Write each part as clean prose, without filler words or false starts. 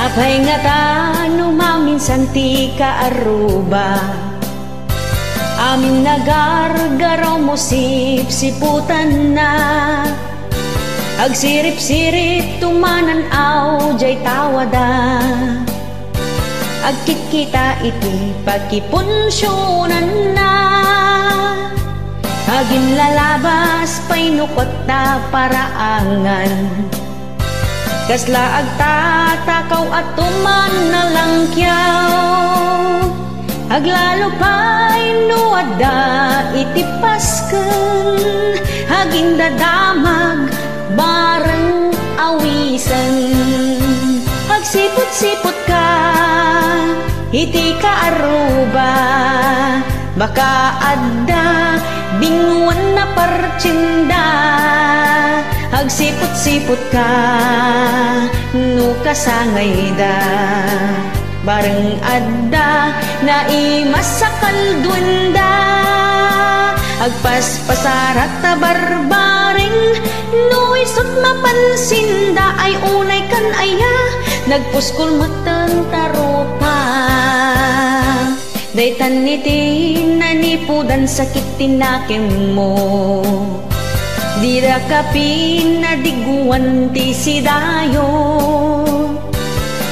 Apay nga ta numaminsan ti kaaruba, amin nagargaraw mo sip-siputan na. Agsirip-sirip tumananaw jay tawada, agkikita iti pagkipunsyonan na. Agin lalabas pay nukot na paraangan, kasla agtatakaw at tuman na langkyaw. Aglalo pa'y nuada iti pasken, aging dadamag bareng awisan. Agsipot-sipot ka iti kaaruba, baka adda binguan na partsinda. Agsipot-sipot ka no kasangay da, bareng adda na imasakal duwenda. Agpaspasarat ta barbaring no isot mapansinda, ay unay kan aya nagpuskol matang tarupa. Daytan niti nanipudan sakit tinakim mo, dira kapin na diguan ti sidayo.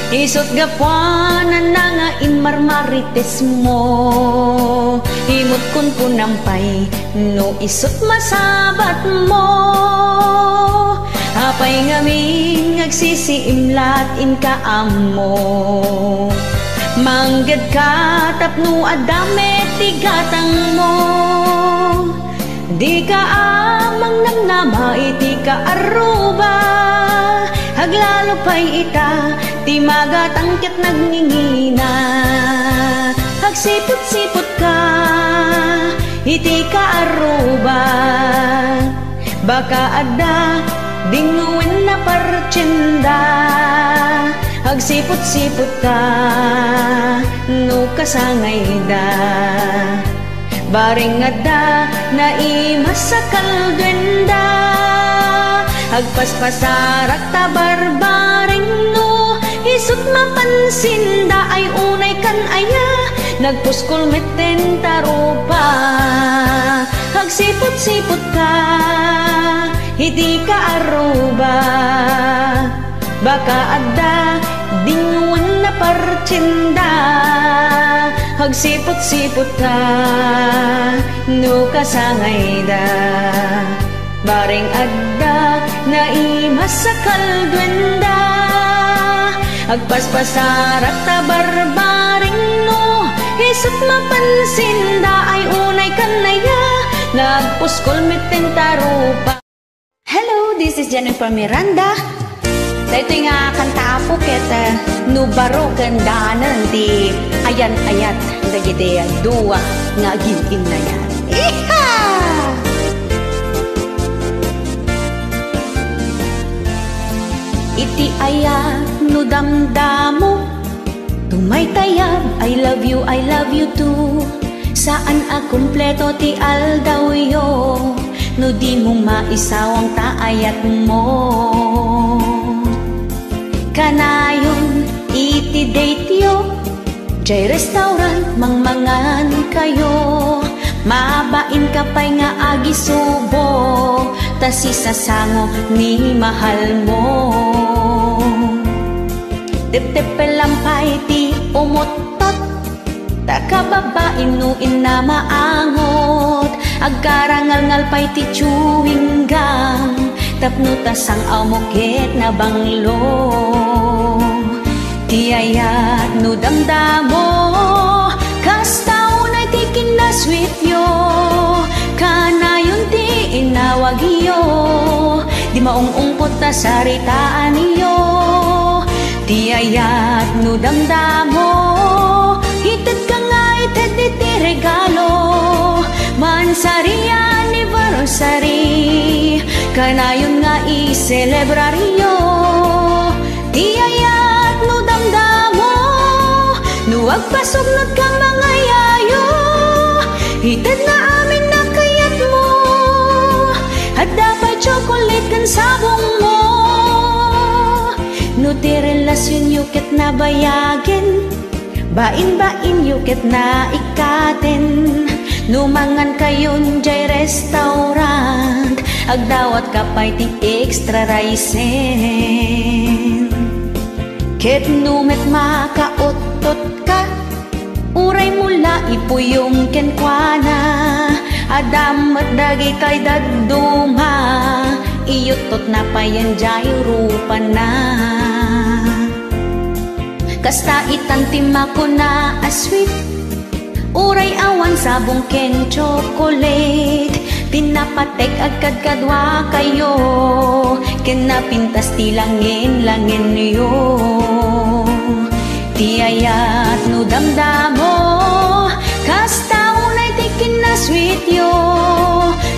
Isot gapuanan na nga inmarmarites mo, imot kun punampay no isot masabat mo. Apay ngamin agsisiimlat in kaamo, manggad ka tapno adame tigatang mo. Di ka amang namnama iti kaaruba, aglalo pa'y ita ti magatangkit nagngingina. Agsipot-sipot ka iti kaaruba, baka adda binguin na partsinda. Agsipot-sipot ka no kasangay da, baring adda na imasakal duwenda. Agpaspasarak ta barbaring no isot mapansinda, ay unay kan aya nagpuskol meten tarupa. Agsipot-sipot ka iti kaaruba, baka adda binguan na partsinda. Agsipot-sipot ka no kasangay da, baring adda na imasakal duwenda. Agpaspasarak ta barbaring no isot mapansinda, ay unay kanaya nagpuskol meten tarupa. Hello, this is Jennifer Miranda. Dito nga kanta po kita nubaro gandanan di ayan-ayat dagiti duwa nga gilin na yan. Iha! Iti ayat no damdamo, tumaytayab I love you too. Saan akumpleto ti aldawyo, no di mo maisawang taayat mo. Kanayon iti date yo, jay restaurant mangmangan kayo. Mabain ka pa'y nga agisubo, tas isasango ni mahal mo. Tep-tep-pelampay ti umutot, takababain no inamaangot. Agkarangal-ngal pa'y ti chewing gum, tapno tasang amoket na banglo. Tiyayat no damdamo, kastaunay ti kinasweet yo. Kanayon ti inawag iyo, di maungungkot ta saritaan iyo. Tiyayat no damdamo, hited ka nga ited iti regalo. Mansari anniversary, kanayon nga i-celebraryo. Tiyayat no damdamo, nuwag pasugnod ka mga yayo. Hited na amin na kayat mo, at dapat chocolate kan sabong mo. Nutiril relasyon yuket na bayagin, bain-bain yuket na ikatin. Numangan kayon jay restaurant, agdawat kapay ti extra ricen. Ket numet makautot ka, uray mula ipuyong kenkwana. Adamat dagi kay daduma, iyutot na payan jay rupa na. Kasta itantima ko na asweet, uray awan sabong ken chocolate. Pinapatek agad kadwa kayo, ken napintas ti langin yo. Ti ayat no damdamo, kasta unay ti kinasweet yo.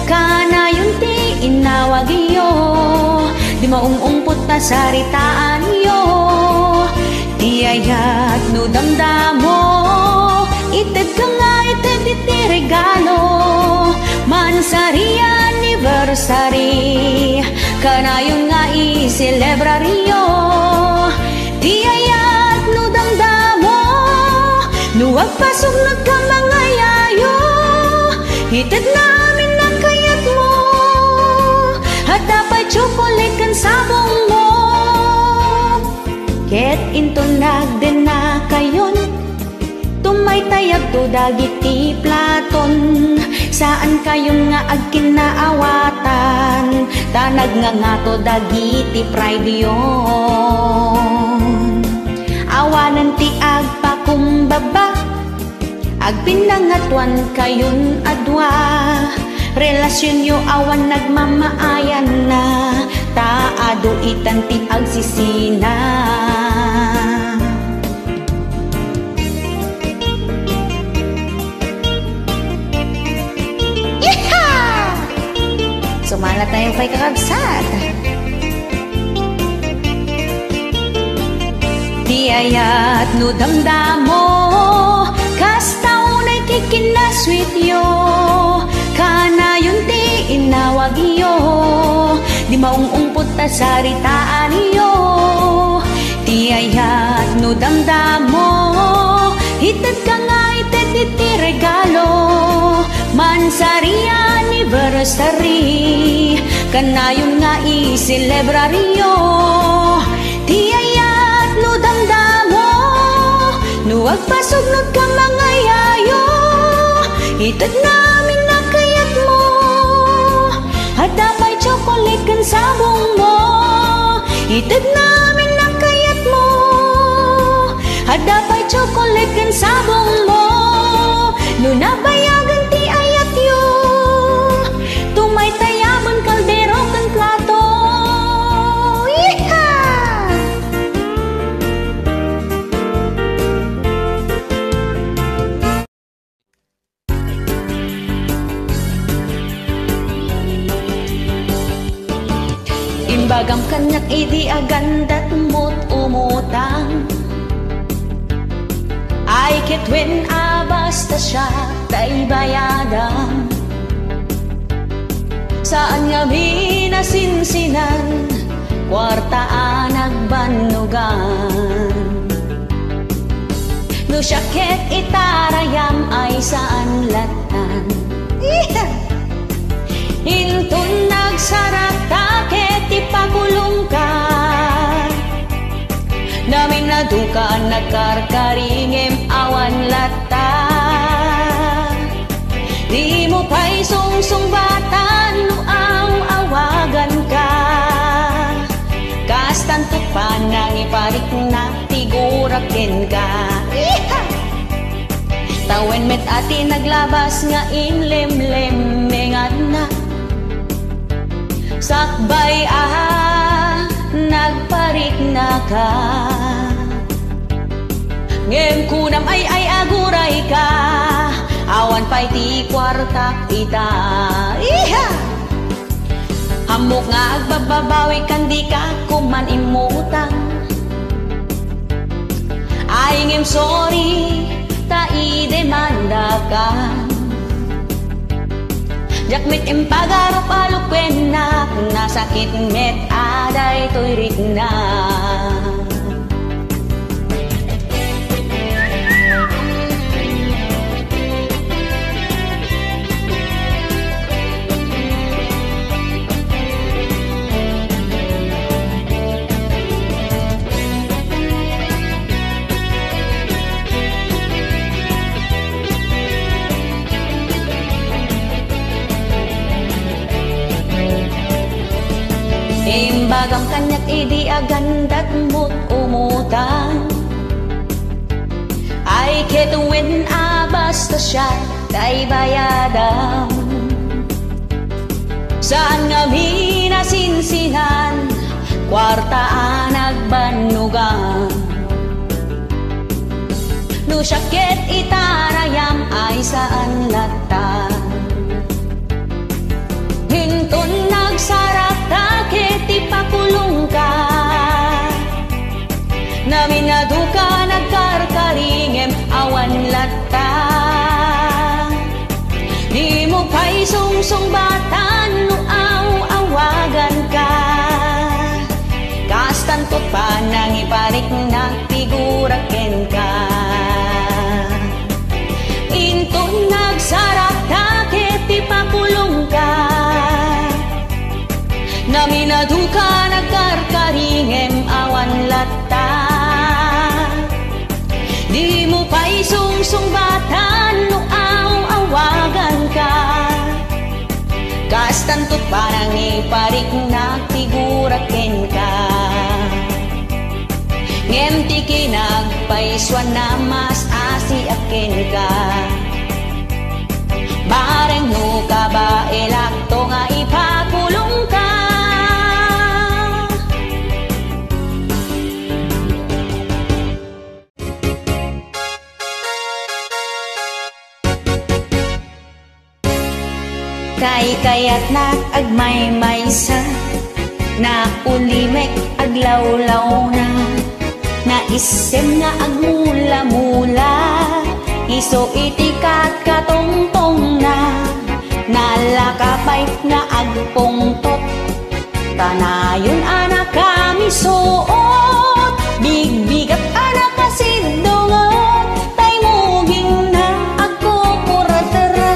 Kana yun ti inawag yo, di maungungpot na saritaan yo. Ti ayat no damdamo, ited ka nga ited iti regalo. Mansari anniversary, kanayon nga i-celebraryo. Ti ayat no damdamo, nuwag pasok nagkamangayayo. Ited namin na kayat mo, at dapat chocolate kan sabong mo. Ket into nagden na kayon, tumay tayag to dagiti platon. Saan kayong nga agkinaawatan, tanag nga to dagiti pride yon. Awanan ti agpakumbaba, agpinangatuan kayon adwa. Relasyon yo awan nagmamaayan na, taado itan ti agsisina. Sumala tayo kay kakabsat. Di ayat no damdamo, kasta unay kikinasweet yo. Kana yun ti inawag yo, di maungungpot ta saritaan yo. Di ayat no damdamo, ited ka nga ited iti regalo. Mansari anniversary, kanayon nga i-celebraryo. Ti ayat no damdamo, nuwag pasog nagkamangayayo. Ited namin na kayat mo, at dapat chocolate kan sabong mo. Ited namin na kayat mo, at dapat chocolate kan sabong mo. No nabayagan ti ayat yo, tumay tayaban kaldero kan plato. Yeehaw! Imbagam kanyak idi agandat mo't umutang. Ay kitwin basta siya tay bayadan. Saan nga minasinsinan, kwartaan nagbanugan. No syakit itarayam ay saan latan. Intun nagsarap taket ipakulong ka. Namin nadukan nagkarkaringem awan lata. Di mo pa'y sungsung batan no awagan ka. Kastan tupan nang iparik na tigurakin ka. Tawen met ati naglabas nga inlemlem mengat na. Sakbay nagparik na ka. Ngem kunam ay aguray ka, awan pa'y ti kwartak ita. Iha! Hamok nga agbababawi kan di ka kuman imutang. Ay ngem sorry, ta idemanda ka. Jakmit impagarap alukwen na, nasakit met aday to'y rik na. Imbagang kanyak idi agandat mo't umutan. Ay ketuwin basta siya kay bayadam. Saan nga minasinsinan, kwartaan nagbanugan. No syakit itarayam ay saan latan. Hinton nagsarak takit ipakulong ka. Naminaduka nagkarkaringem awan lata. Di mo pa'y sungsong batan no awagan ka. Kastantot pa nang iparik nagtiguraken ka. Inton nagsarak takit ipakulong ka. Naminaduka nagkarkaringem awan lata. Di mo pa'y sungsong batan no awagan ka. Kastantot parang iparik nagtiguraken ka. Ngem ti kinagpaiswan na mas asiaken ka. Bareng no ka ba elakto nga ipakulong ka. Kayat na agmay-maysa, na ulimek aglawlaw na, na isem nga agmula-mula, iso itikat katongtong na, nalakapay nga agpungtot, kanayon anak kami suot, bigbigat anak kasidongot, tay muging na agkukurateret.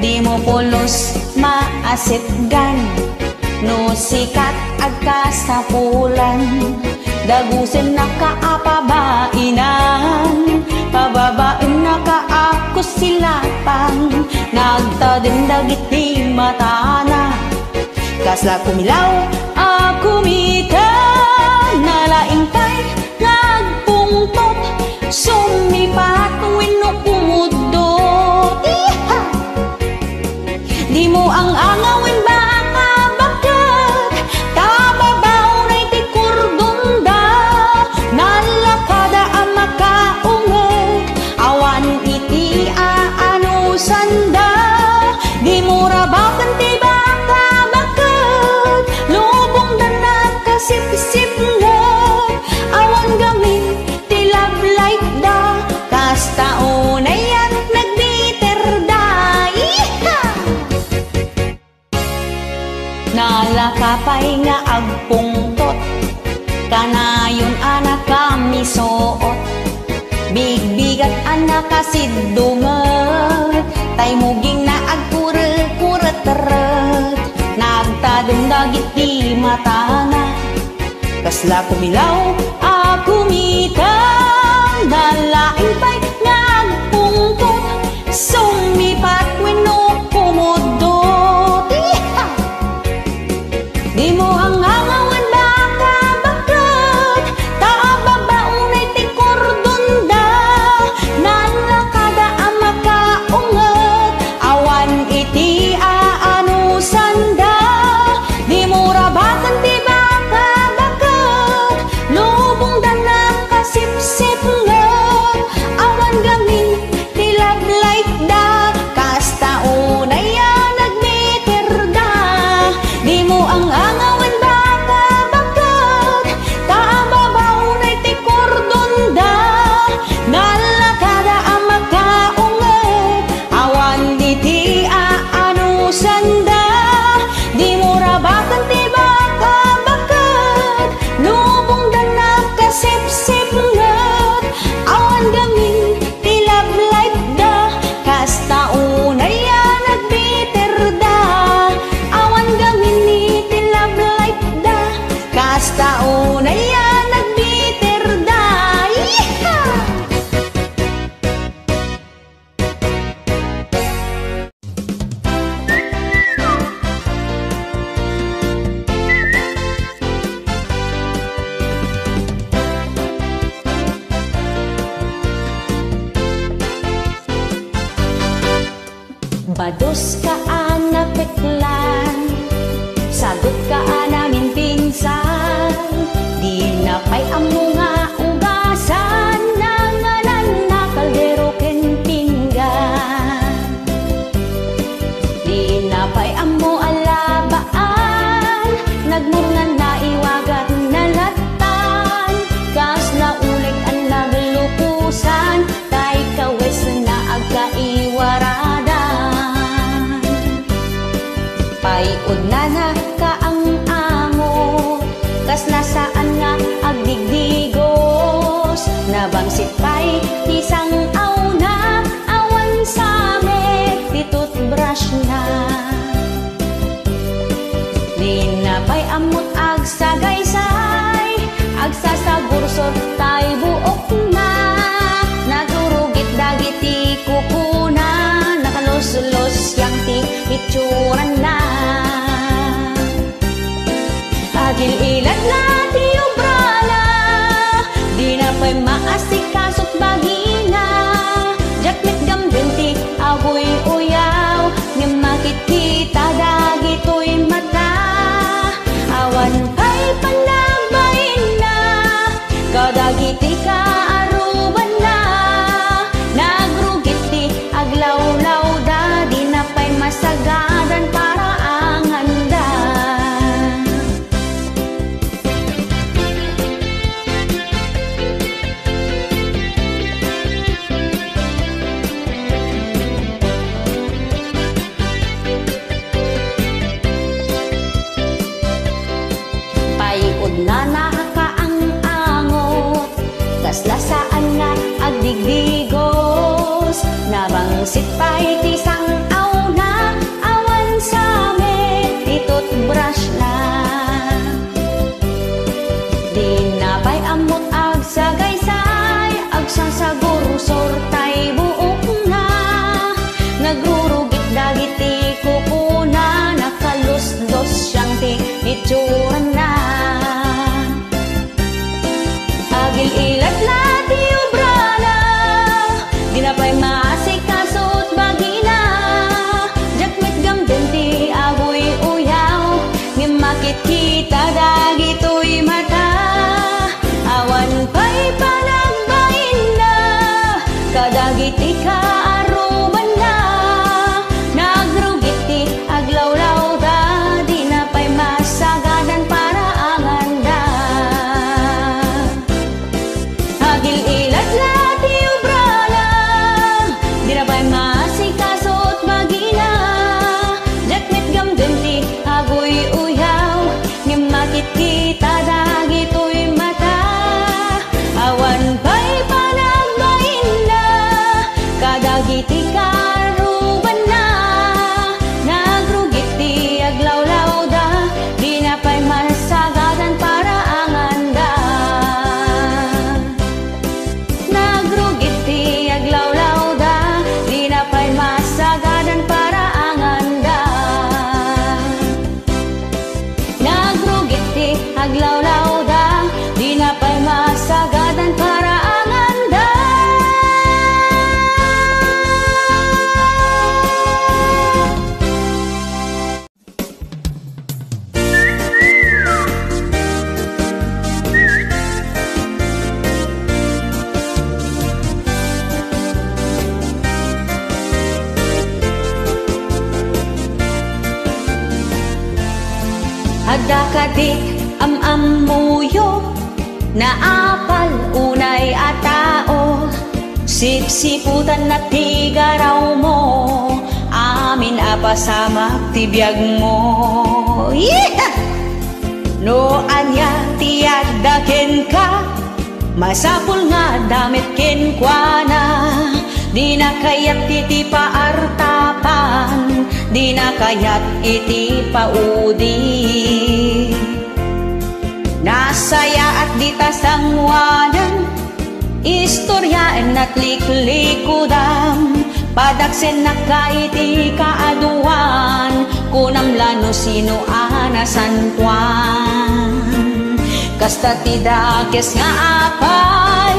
Di mo pulos maasitgan, no sikat agkasapulan, dagusin na kaapabainan, pababain na kaakos silapang, nagtadindag iti matana, kasla kumilaw akumita, nalaing pa'y nagpungtot, sumipat wino kumudot. Di mo ang angawin baka bakat, tababaw na iti kurdunda, nalakada ang makaungog, awan iti aanusanda. Di mo rabakan ti baka bakat, lubong na nakasip-sip nga, awan gamin ti love light da, kasta unay at nagbiter da. Nalakapay nga agpungtot, kanayon anak kami suot, bigbigat anak kasidungat, tay muging na agkuret-kuret-ret, nagtadundagit di matana, kasla kumilaw akumita, nalaing pa'y nagpungtot, sumipat weno kumudot. Di mo ang angawan baka bakat, tababaon ay ti kordunda, nalakada ang makaungat, awan iti aanusanda. Di mo rabatan ti baka bakat, lubong da nakasip-sip ngat, awan Paiod na ka ang angot, kas nasaan nga agdigdigos. Nabangsit pa'y isang na awan sa met, di toothbrush na. Di na pa'y amot agsagaysay, agsasagursot tay buok na. Nagurugit dagiti kukuna, nakalos-los yang ti itsuran na. Agil ilat na ti obrala, di na pa'y maasikasot bagina. Jakmet gambin ti agoy uyaw, nga makikita dagito'y mata. Awan pa'y panabain na, kadagiti ka aruban na. Nagrugit ti aglawlaw da, di na pa'y masagadan para ang handa. Paiod na ang angot, kaslasaan nga agdigdigos. Nabangsit pa'y tisang na awan sa met, di toothbrush na. Di na pa'y amot agsagaysay, agsasagursor tay buok na. Nagrurugit dagiti kukuna, nakalusdos siyang ti itsuran na. Agil ilat na ti obrala, di na pa'y maasikasot bagina. Jakmet gambin ti agoy uyaw, nga makikita dagito'y mata. Awan pa'y panagbain na, kadagiti ka aruban na. Nagrugit ti aglawlaw da, di na pa'y masagadan para ang handa. Agil ilat na ti obrala, di na pa'y maasikasot bagina. Jakmet gambin ti agoy uyaw, nga makikita dagito'y mata. Awan pa'y panagbain na, kadagiti ka aruban na. Nagrugit ti aglawlaw da, di na pa'y masagadan para ang handa. Nagrugit ti aglawlaw da, di na pa'y masagadan para ang handa. Nagrugit ti aglawlaw da, di na pa'y masagadan para ang handa. Agdakadik am-amuyo, naapal unay a tao. Sipsiputan na tigaraw mo, amin apasamak ti biyag mo. Yeah! No anya tiyagdaken ka, masapul nga damit kenkwana. Di na kayat iti paartapan, di na kayat iti paudi. Nasaya at di tasangwanan, istoryaan at liklikudan. Padaksen na ka iti kaaduan, kunam lano sino anasantuan. Kasta ti dakes nga apal,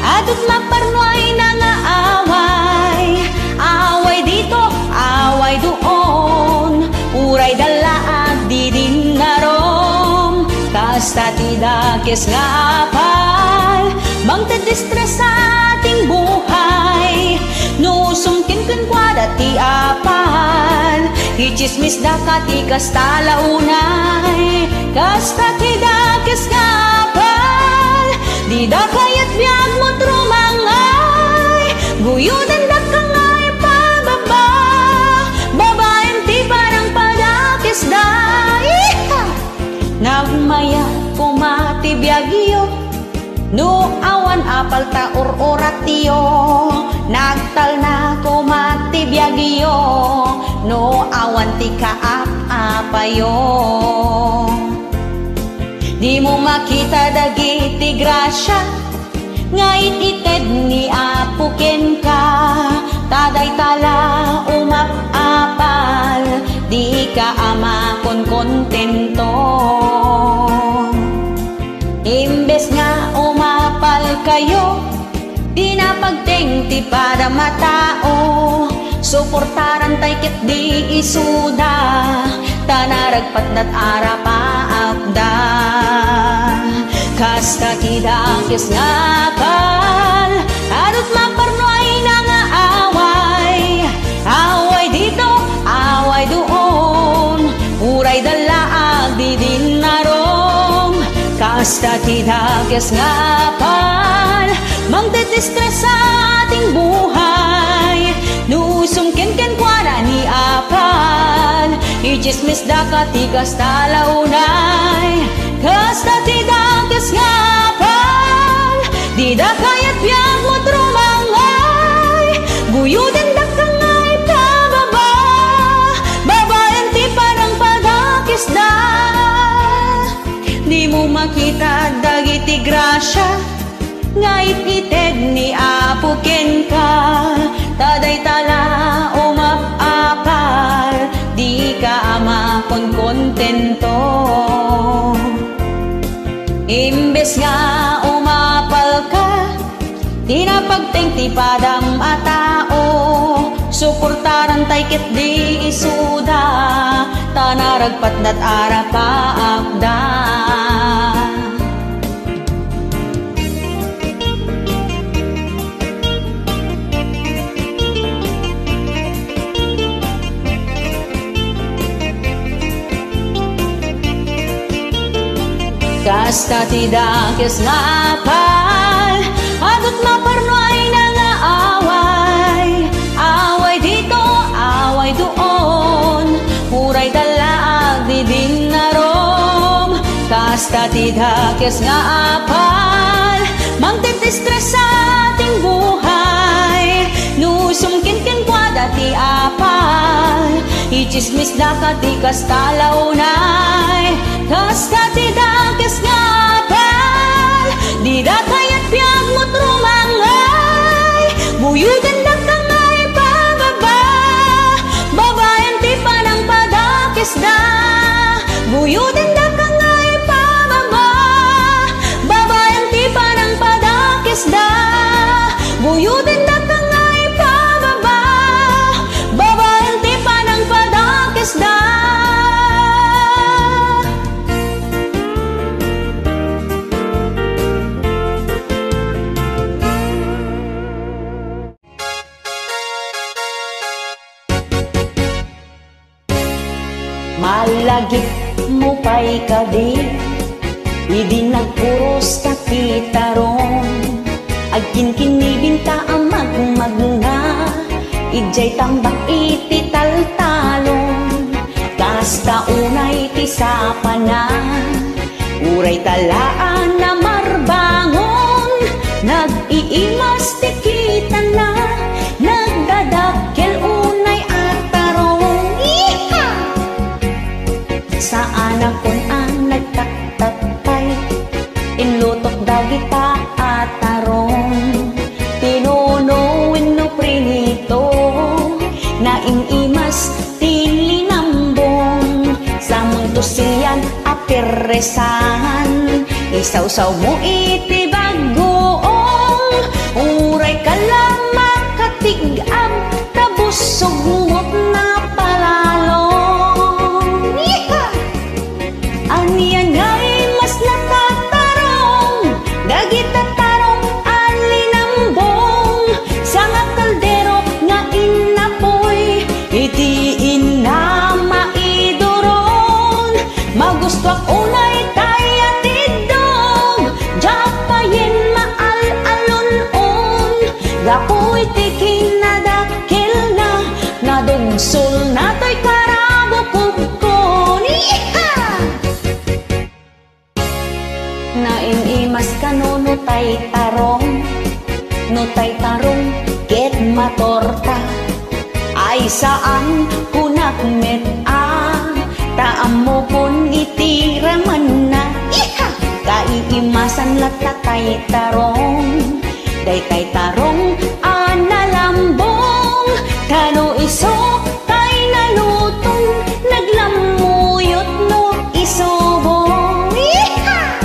adut maparnoy na nga away. Away dito, away doon, uray dalaag di din narom. Kasta ti dakes nga apal, bang tedistres sa ating buhay. No sumkin kwada ti apal, ichismis da ka ti kasta launay. Kasta ti dakes nga apal, di da kayat biyag mo trumangay. Guyudan da ka ngay pababa, babaeng ti parang padakes No awan apal ta or-oratiyo, nagtal na kumati biyagiyo, no awan ti kaap-apayo. Di mo makita dagiti grasya, ngait ited ni apuken ka, taday tala umap-apal, di ka ama kon kontento. Imbes nga umapal kayo, di na pagtingti para matao, suportaran tay ket di isuda, tanaragpat dat ara paapda. Kasta tidakis nga pal, adot maparnoy na nga away, away dito, away doon, uray dalaag di din narong. Kasta tidakis nga pal, magdedistres sa ating buhay, nusumken-ken kwa na ni apal, ichismis da katikas talaunay. Kasta tidakis nga pal, di da kayat biyag mo trumangay, guyuden da kangay pababa, babayan ti parang padakis da. Di mo makita dagiti grasya, ngait ited ni apuken ka, taday tala umap-apal, di ka ama kon kontento. Imbes nga umapal ka, di na pagtingti padam atao, suportaran tay ket di isuda, tanaragpat dat ara paapda. Kasta tidakis nga pal, adot maparnoy na nga away, away dito, away doon, uray dalaag di din narom. Kasta tidakis nga pal, magdedistres sa ating buhay, nusumkin-kin kwa dati apal, ichismis da katikas talaunay. Kasta tidakis nga pal, di da kayat biyag mo trumangay, buyugan da kangay pababa, babayan ti panang padakis da, buyugan da kangay pababa, babayan ti panang padakis da, buyugan da kangay pababa, babayan ti panang padakis da. Malagip mo pa'y kadi, idi nagpuros kakita ron, agkin kinibinta ang magmagna, ijay tambak iti taltalon. Kasta unay ti sapanan, uray talaan na marbangon, nag-iimas ti kita na, nagdadakkel unay atarong. Iha! Saan akon ang nagtaktatay, inlutok dagita atarong, tinunuin no prinito, naing-imas tilinambong, sa mundo siyan apiresan, isaw-saw mo iti bagoong, uray ka lang makatigam, tabusog mo't na palalong. Aniyan nga'y mas natatarong, dagita tarong alinambong, sa nga kaldero nga inapoy, iti ina maidoron, magustwak unay tayatidong, japayin maal-alon-on, gapoy tikin na dakil na, nadungsol na to'y karabukubkon. Iha! Nain-imas kanuno tay tarong, no tay tarong ket matorta. Ay saan kunak met taam mo kun itiraman na. Iha! Kaiimasan lata tay tarong, day tay tarong analambong. Kano iso tay nalutong, naglamuyot no isobong. Iha!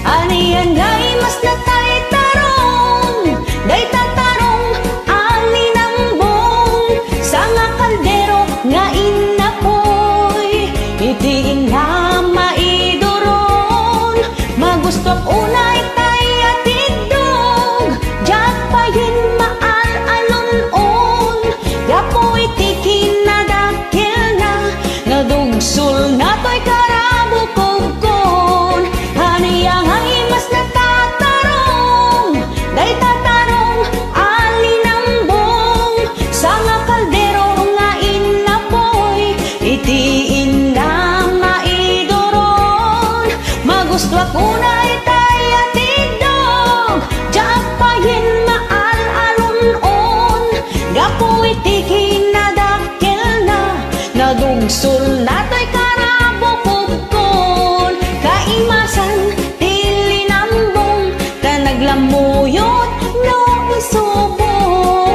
Aniyan day mas na tay tarong, day tatarong alinambong. Sa nga kaldero nga inapoy, itiin na maidoron. Magusto unay tay atidog, jak payin maal-alon-on. Yapoy tikin na dakil na, nadugsul na to'y karabukogkon. Haniyang ay mas natatarong, day tatarong alinambong. Sa nga kaldero nga inapoy, itiin na maidoron. Magustuak unay tay atidog, jak payin maal-alon-on. Gapoy tikin na dakil na, nadugsul na to'y karabukogkon. Kaimasan tilinambong, ka naglamuyot no isubo.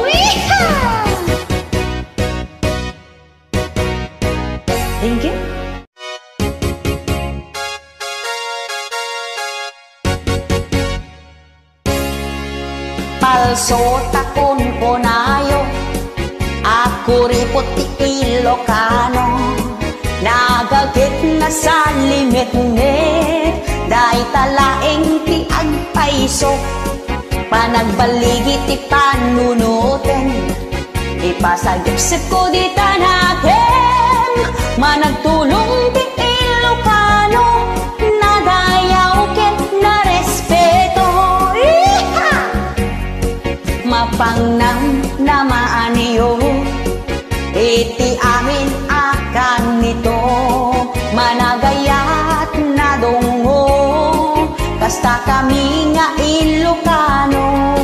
Iha! Thank you. Palso takon konayo, ako ripot ti Ilocano. Nagagit na sa limit-limit, day talaeng ti agpaiso. Panagbaligi ti panunuten, ipasagipsip ko di tanakin. Managtulong ti Ilocano, nadayaw ket na respeto. Iha! Mapangnam na maaniyo, iti amin akan nito. Managayat na dongo, kasta kami nga Ilocano.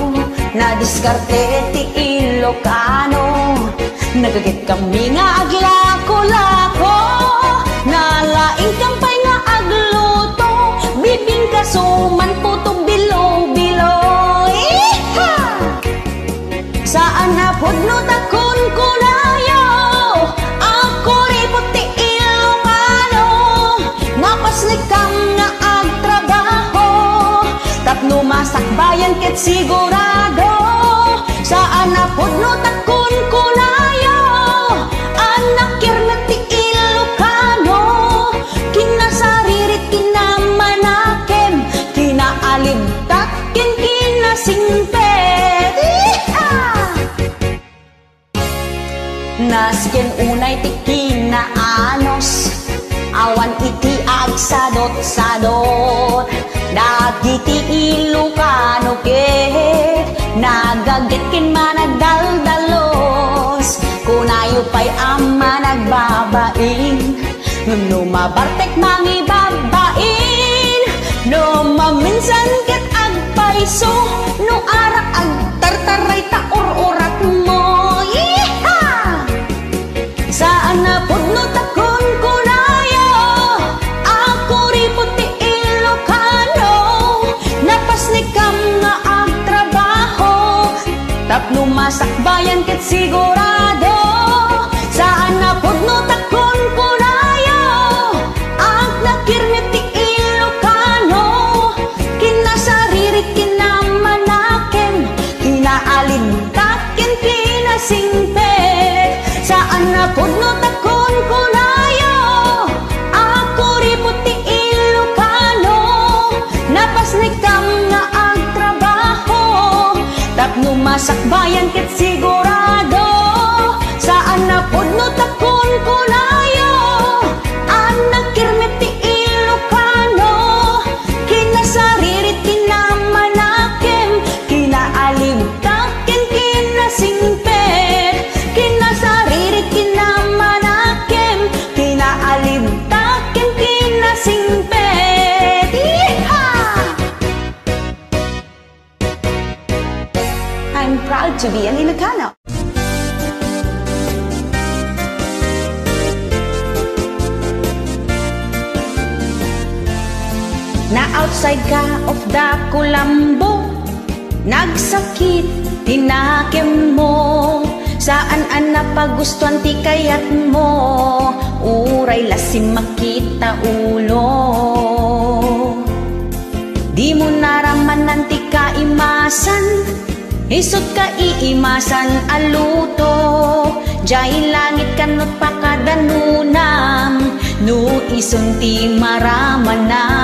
Nadiskarte ti Ilocano, nagagit kami nga aglako-lako. Nalaing kampay nga agluto, bibing kasuman puto bilo-bilo. Iha! Saan na pudno takon kunayo, ako ripot ti Ilocano. Napaslikam nga agtrabaho, tapno masakbayan ket sigurado. Saan na pudno takon kunayo, anak kirmet ti Ilocano. Kinasaririt kinamanakem, kinaalibtak ken kinasimpet. Nasken unay ti kinaanos, awan iti agsadot-sadot. Dagiti Ilocano ket nagagit ken managdaldalos. Kunayo pa'y ama nagbabain, no mabartek mangibabain. No maminsan ket agpaiso, no arak agtartaray taor-orat mo. Iha! Saan na pudno takon kunayo, ako ripot ti Ilocano. Napasnikam nga agtrabaho, tapno masakbayan ket sigurado. Saan na pudno takon kunayo, ag nakirmet ti Ilocano. Kinasaririt kinamanakem, kinaalintak ken kinasimpet. Saan na pudno takon kunayo, ako ripot ti Ilocano. Napasnikam nga agtrabaho, tapno masakbayan ket sigurado. Saan na pudno takon kunayo, anak kirmet ti Ilocano. Kinasaririt kinamanakem, kinaalimtak ken kinasimpet. Kinasaririt kinamanakem, kinaalimtak ken kinasimpet. Iha! na outside ka of the kulambo. Nagsakit tinakim mo, saan an napagustuhan ti kayat mo, uray lasim makita ulo. Di mo naramanan ti kaimasan, isot ka iimasan aluto. Jay langit kanot pakadanunam, no ison ti maramanam.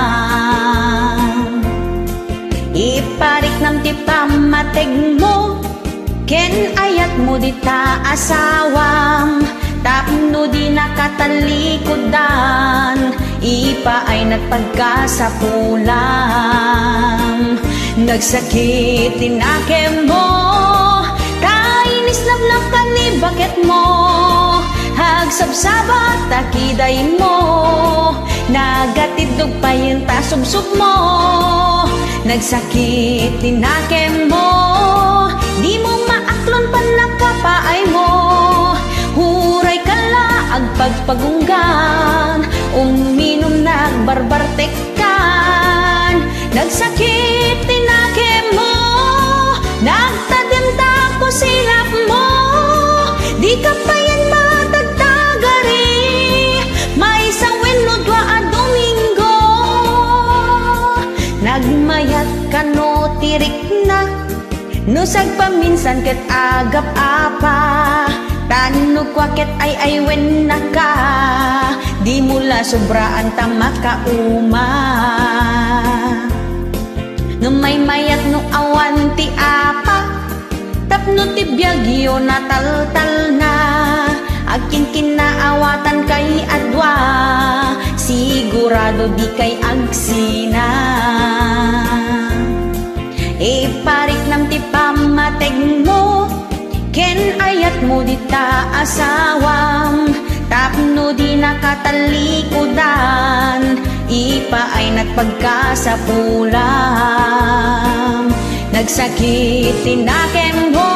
Iparik nam ti pamateg mo, ken ayat mo di ta asawam. Tapno di nakatalikodan, ipa ay nagpagkasapulam. Nagsakit tinakem mo, kainis nablakkan ni bakit mo. Hagsabsabat takiday mo, nagatidog pa yung tasubsub mo. Nagsakit tinakem mo, di mo maaklon pa nakapaay mo. Huray kala agpagpagunggan, uminom nagbarbartekan. Nagsakit tinakem mo, nagtadimta ko silap mo. Di ka pa yan matagtagari, may sawin no dwa a Domingo. Nagmayat ka no tirik na, no sagpaminsan ket agap apa. Tanong kwakit ay wen na ka, di mula sobraan tama ka uma. Ngamay mayat no awan ti apa, tapno ti biyagyo na tal-tal na. Akin kinaawatan kay adwa, sigurado di kay agsina. Iparik nam ti pamateg mo, ken ayat mo di ta asawam. Tapno di nakatalikodan, ipa ay nagpagkasapulam. Nagsakit tinakem mo,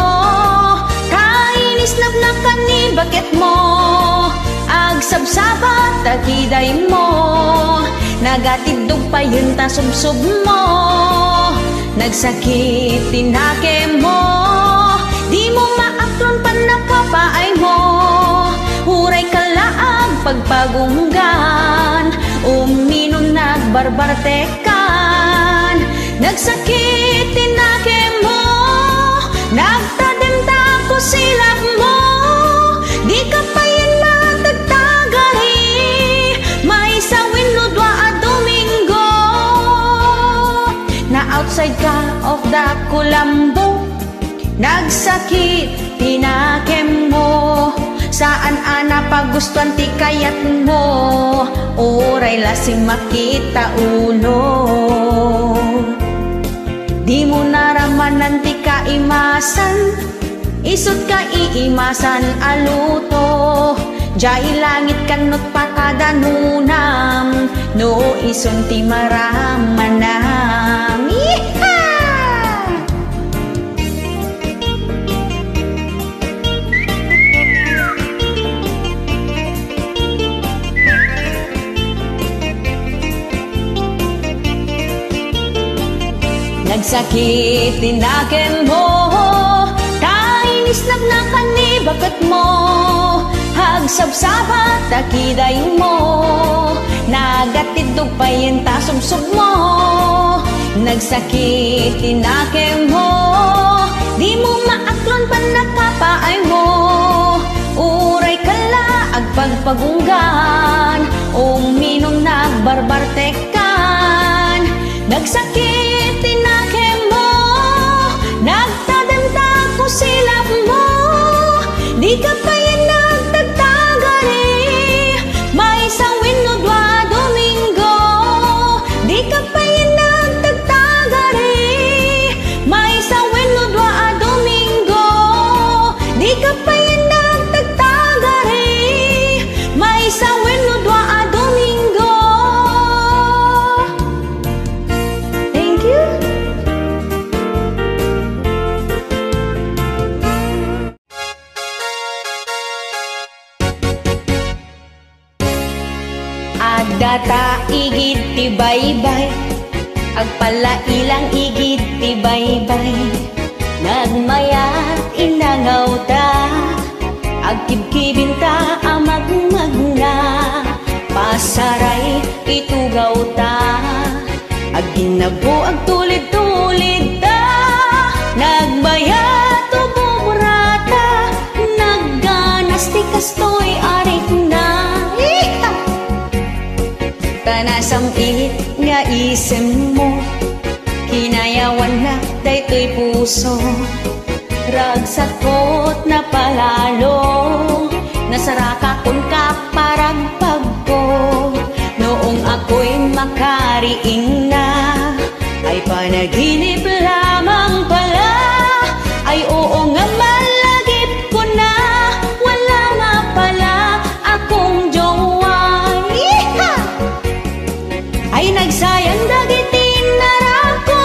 kainis nablakkan ni bakit mo. Agsabsabat takiday mo, nagatidog pa yun tasubsub mo. Nagsakit tinakem mo, di mo maaklon pa nakapaay mo. Huray kalaag pagpagunggan, uminom nagbarbartekan. Nagsakit tinakem mo, nagtadimta ko silap mo. Di ka pa yan matagtagari, may sawin no dwa a Domingo. Na outside ka of the kulambo, nagsakit tinakem mo, saan ana pagustuhan ti kayat mo, uray lasing makita ulo. Di mo naramanan ti kaimasan, isot ka iimasan aluto. Jay langit kanot pakadanunam, no ison ti maramanam. Nagsakit tinakem mo, kainis nablakkan ni bakit mo. Hagsabsabat takiday mo, nagatidog pa yung tasubsub mo. Nagsakit tinakem mo, di mo maaklon pa nakapaay mo. Uray kala agpagpagunggan, uminom nagbarbartekan. Nagsakit tinakem mo, nagtadimta ko silap mo. Di ka pa yan nagtagtagari, may sawin no dwa a Domingo. Di ka pa yan nagtagtagari, may sawin no dwa a Domingo. Di ka pa yan nagtagtagari, may sawin no dwa a Domingo. Thank you. Data igit ti baybay, Agpalailang igid ti baybay, nagmayat inangaw ta, agkibkibin ta amagmagna, pasaray itugaw ta, agginabo agtulid-tulid ta, nagbayat o bumurata, nagganas ti kastoy arik na. Tanasamit nga isem mo, kinayawan na daytoy puso, ragsakot na palalo, nasaraka kun ka parang pagko, noong ako'y makariing na, ay panaginip lamang pala, ay oo nga malagip ko na, wala nga pala akong jowa. Ay nagsayang dagitin narako,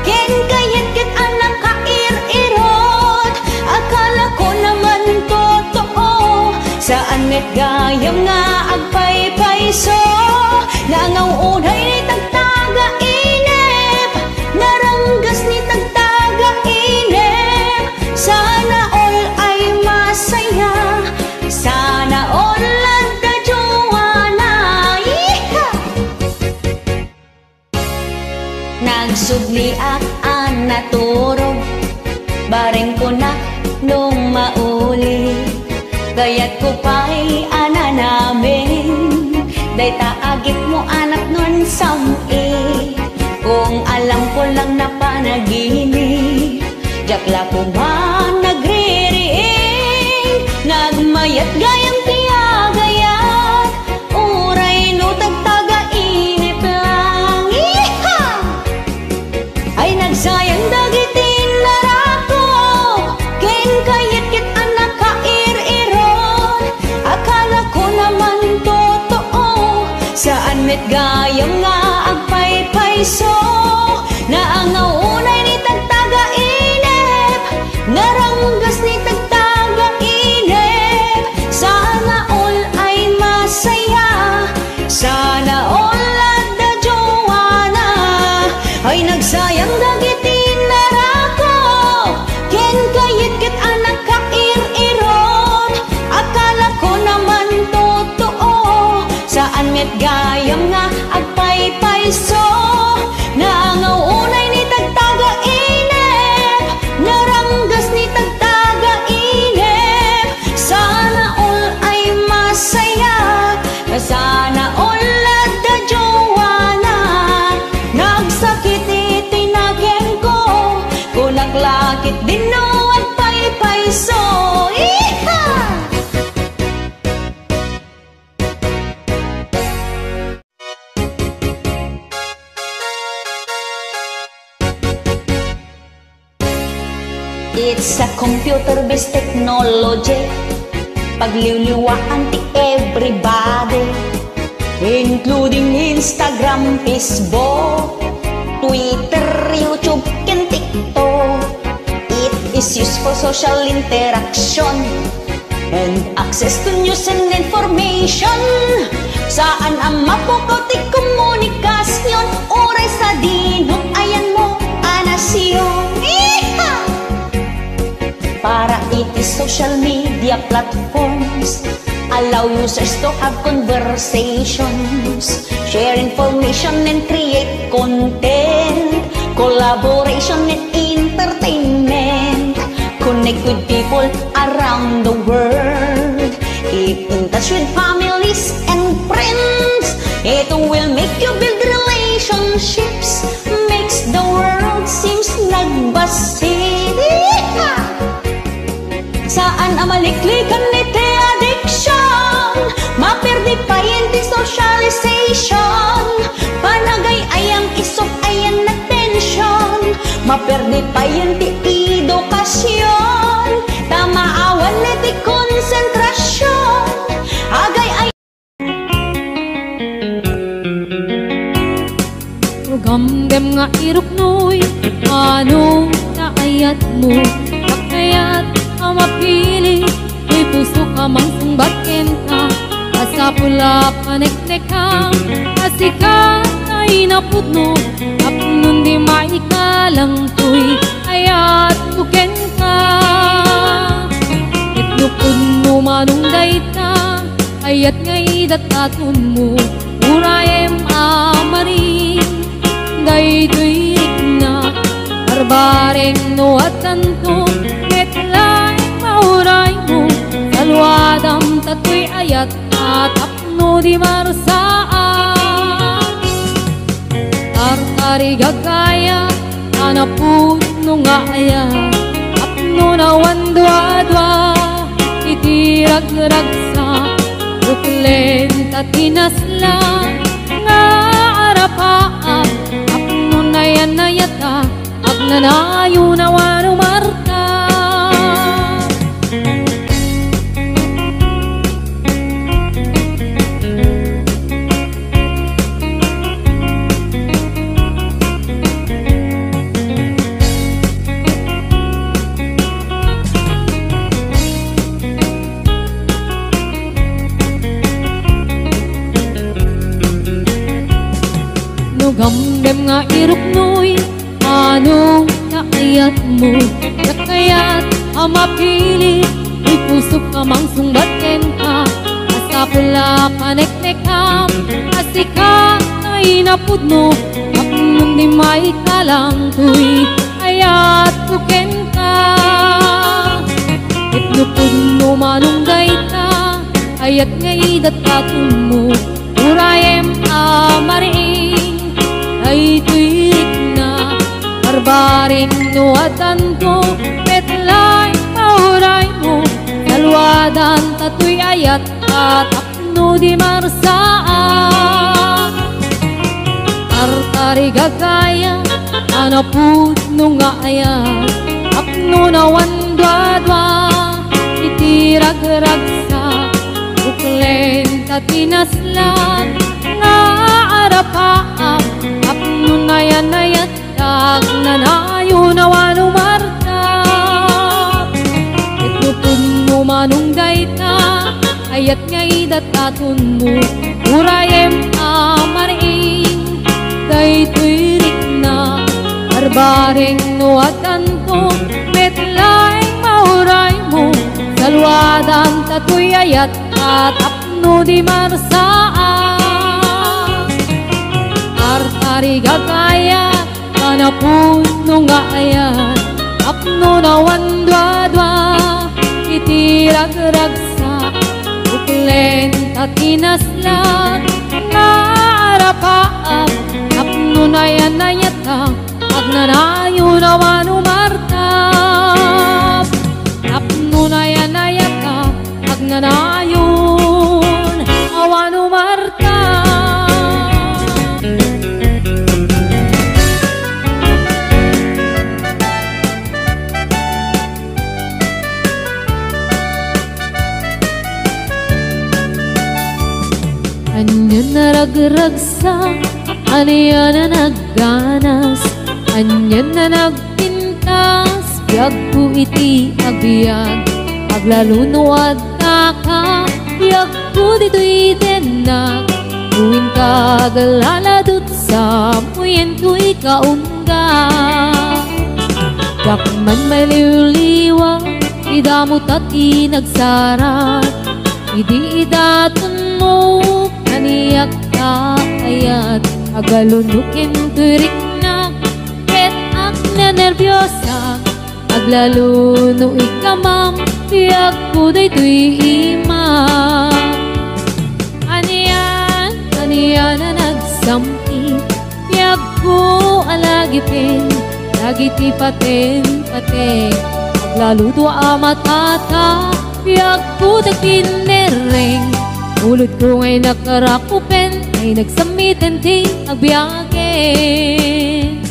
ken kayat ket anang kair-irot, akala ko naman totoo, saan met gayam nga agpaypayso, nangaw unay ni tagtaga inep, naranggas ni tagtaga inep, sana all ay masaya, sana all ladda jowana. Nagsudliak ang naturog, bareng ko na nung mauli, kaya't ko pa'y ana namin, day taagip mo anak nun sami, kung alam ko lang na panaginip, jakla ko man nagririing, nagmayat gayang tiyagayat, uray no tagtaga inip lang. Ay nagsayang dagitin narako, ken kayat kit anak kair-irot, akala ko naman totoo, saan met gayam nga agpaypayso, naangaw unay ni tagtaga inep, naranggas ni tagtaga inep, sana all ay masaya, sana all ladda jowana. Ay nagsayang dagitin narako, ken kayat ket anak kair-irot, akala ko naman totoo, saan met gayam nga agpaypayso, naangaw unay ni tagtaga inep, naranggas ni tagtaga inep, sana all ay masaya, sana all ladda jowana. Nagsakit itinagen ko, kunaklakit din no at paypayso. It's a computer-based technology, pagliliwaan ti everybody, including Instagram, Facebook, Twitter, YouTube, and TikTok. It is used for social interaction and access to news and information. Saan ang mapukaw ti komunikasyon, oray sa dinong ayan mo anasyon. Para it is social media platforms, allow users to have conversations, share information and create content, collaboration and entertainment, connect with people around the world, keep in touch with families and friends. It will make you build relationships, makes the world seems nagbasid. Saan ang maliklikan ni te addiction, maperdi pa yan ti socialization, panagay ayang isok ayan na tension, maperdi pa yan ti edukasyon, tamaawan na ti konsentrasyon, agay ay Gamgam nga iruknoy, anong naayat mo, kakayat mapili, may puso ka mang sumbat kenta, asa pula paneknek ka, asika na napudno tapnon di maikalang tuy ayat buken ka itlukod mo manong dayta ayat ngay dataton mo urayem amaring daytoy na barbareng no atanto ketlay mauray mo salwadam tatoy ayat atapno di marsaan tartari gagaya anapudno nga ayat apno na wandwa-dwa itirag-ragsa ruklen tatinasla nga arapaan apno na yan na yata agnanayo na wanumarta gamdem nga iruknoy anong kaayat mo nakayat amapili uy puso ka mang sungbaten ka asapula kaneknekam asika ay napudno apnong di maikalang tuy ayat buken ka itlupod mo manong dayta ayat ngay datatun mo urayem amaring ay tuwik na barbaring no atanto petlay mauray mo dalwadan tatoy ayat atapno di marsaan tartari gagaya anapudno nga ayat apno na wandwa-dwa itirag-ragsa uklen tatinaslan nga arapaan apno na yan na yatag nanayo na wanumarta itlupod mo manong dayta ayat ngay dataton mo urayem amaring daytoy rikna barbareng no atanto metlay mauray mo salwadan tatoy ayat atapno di marsaan tartari gagaya kanapudno nga ayat apno na wandwa-dwa itirag-ragsa uklen tatinaslan nga arapaan apno na yan na yata agnanayo na wanumarta apno na yan na yata agnanayon awanumarta anyan na ragragsa aniya na nagganas anyan na nagpintas biyag ko iti agbyag aglalunuad ka biyag ko dito'y denag tuwing kagaladot sa muyen ko'y kaungga dakman may liwliwa idamot at inagsarat idi idaton mo kaniyak ka ayat agalunukin turik na ket ak na nervyosa aglaluno ikamam tiyak ko daytoy imam aniyan na nagsampi tiyak ko alagipin lagiti paten aglaludo amatata tiyak ko dagtinereng ulod ko ngay nakarakupen ay nagsamitin ti agbiyagen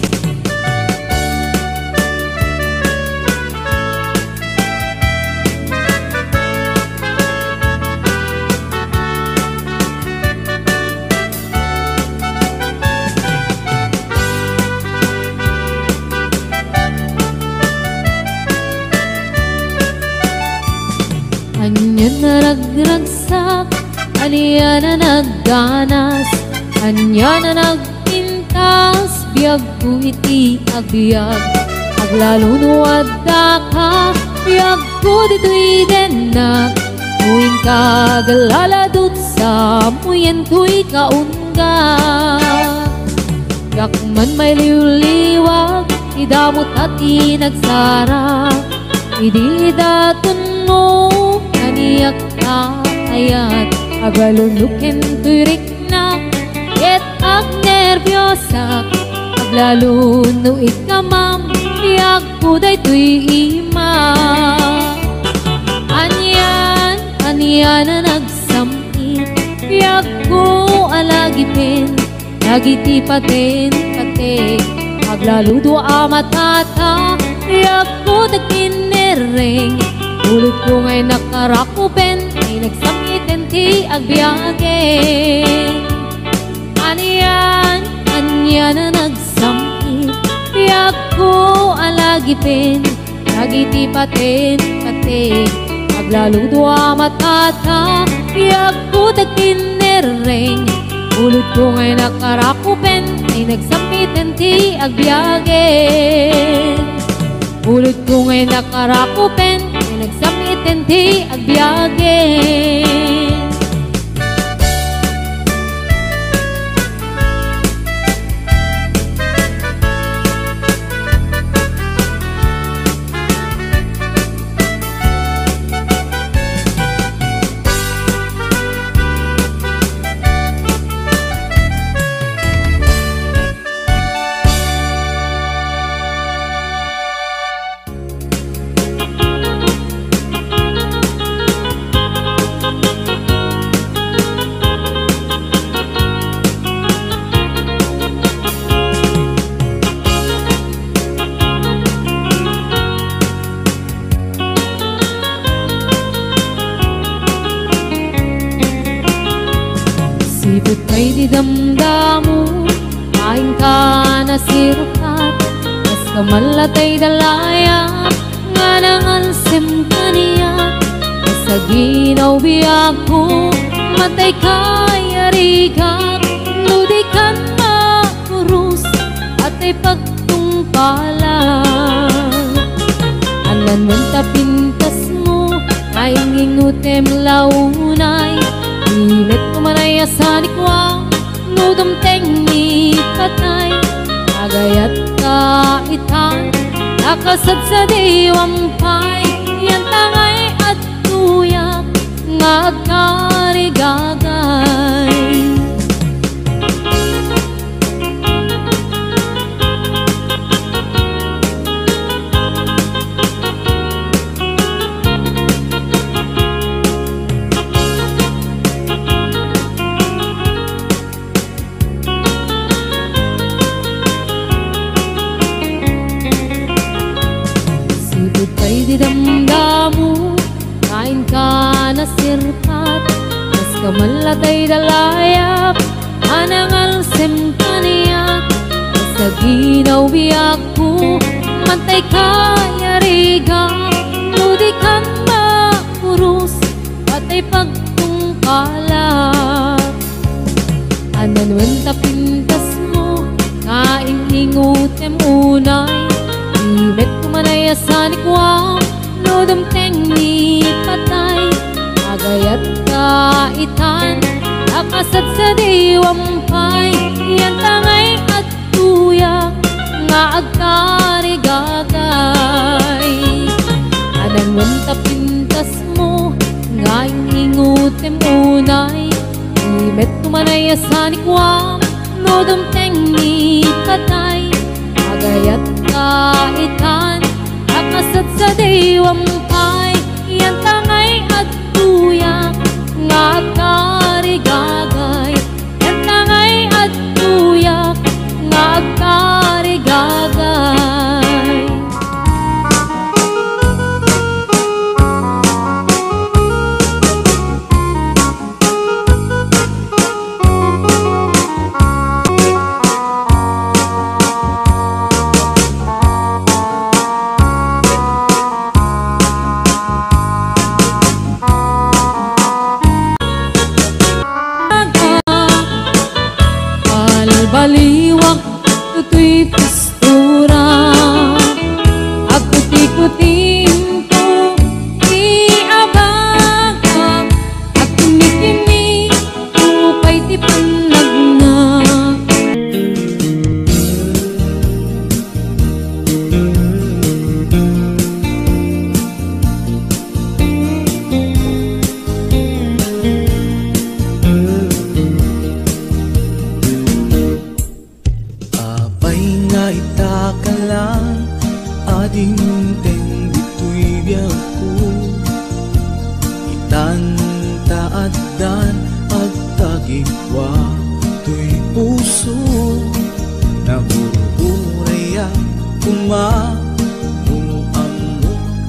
anyan na ragragsak aniya na nagganas anya na nagpintas tas biyag ko iti agbiag aglaluno adda ka biyag ko dito'y denak muin kagalaladot sa muyen ko'y kaunga yak man may liwliwag idamot at inagsara idi daton mo kaniyak ka ayat agalunukin to'y riknak et ag nervyosak aglaluno ikamam yak ko dayto'y ima Anyan na nagsamit yak ko alagipin nagiti paten kate aglaludo amatata yak ko tagkinereng ulit ko ngay nakarakupen ay nagsamiten ti agbiyagen Anyan na nagsamit yak ko alagipin nagiti paten kate aglaludo amatata yak ko tagkinereng ulit ko ngay nakarakupen ay nagsamiten ti agbiyagen ulit ko ngay nakarakupen ay nagsamiten ti agbiyagen Sipot kay di damdamu kain ka na sirukat kas kamalatay dalaya nga nangalsim kaniya sa ginaw biyak ko matay kay arigak nudikan makurus at ay pagtungpalan anan ng tapintas mo ay ngingutem launay Init kumanay asanikwa nudumteng ni patay agayat kaitan nakasad sa diwampay yan tangay at tuyak nga agkarigagay Di damdamu kain ka na sirpat mas kamalatay dalayap anangalsim kaniyak sa ginaw biyak ko mantay kaya riga nudikan makurus patay pagtungkalak ananwen tapintas mo kain hingutem unay Init kumanay asanikwa nudumteng ni patay agayat kaitan nakasad sa diwampay yan tangay at tuyak nga agkarigagay ananwen tapintas mo nga ingutem unay Init kumanay asanikwa nudumteng ni patay agayat kaitan nakasad sa diwampay yan tangay at tuyak nga agkarigagay yan tangay at tuyak nga agkarigagay baliwag ito'y postura. Akut-ikutin ko, di abang-abang, at tumikinig, upay di panlagnat. Itakalang ading teng dito'y biyak ko, itantaadan at tagipwa to'y puso. Naguuraya kumamuamu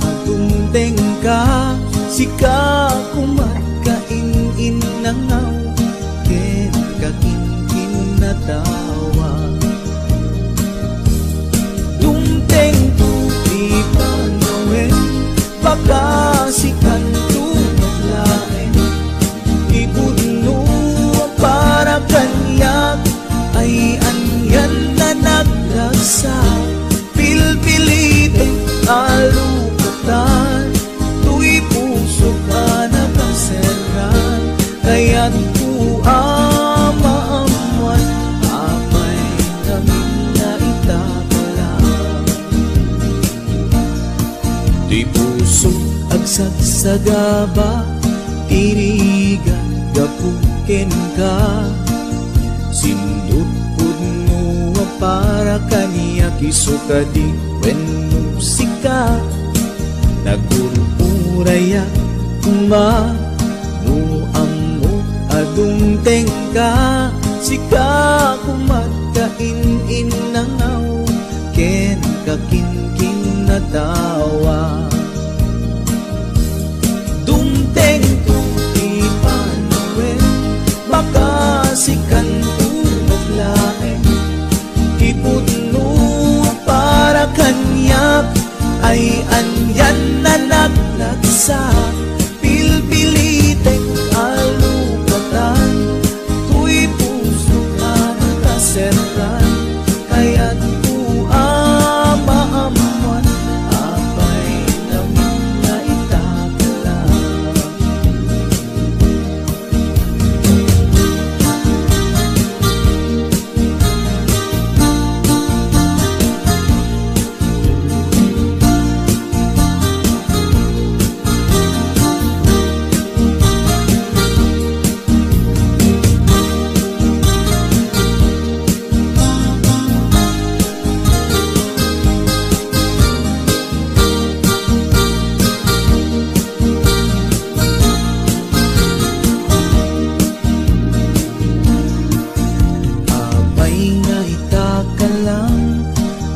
adumteng ka, sika kumatkain nangaw, ken kakinkin na tawa. Pakasikan tumaglain, ibudno para kanyak, ay anyan na naglagsa. Pilpilitin alukatan, tu'y puso ka na kaseran. Kaya't maamuan, apay namin na itakalang. Di puso agsagsagaba, tirigan gapuken ka. Sindut pudno para kaniya kisuka di wenno sika. Nagururaya kumamuamu adumteng ka, sika kumatkain nangaw, ken kakinkin na tawa. Dumteng tu'y panuwen, makasikan tumaglain, ibudno para kanyak, ay anyan na naglagsa. Pilpilitek alukatan, tu'y puso ka na kaseran. Kaya't maamuan, apay namin na itakalang.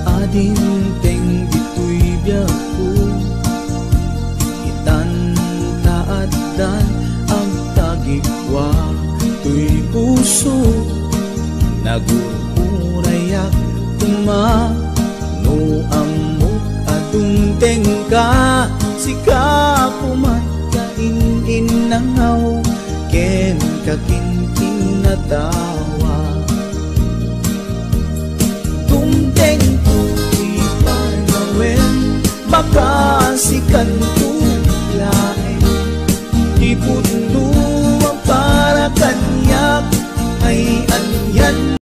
Adinteng dito'y biyak ko, itantaadan ang tagikwa to'y puso. Nagururayak kumanuamu adumteng ka, sika kumatkain nangaw, ken kakinkin na tawa. Makasikan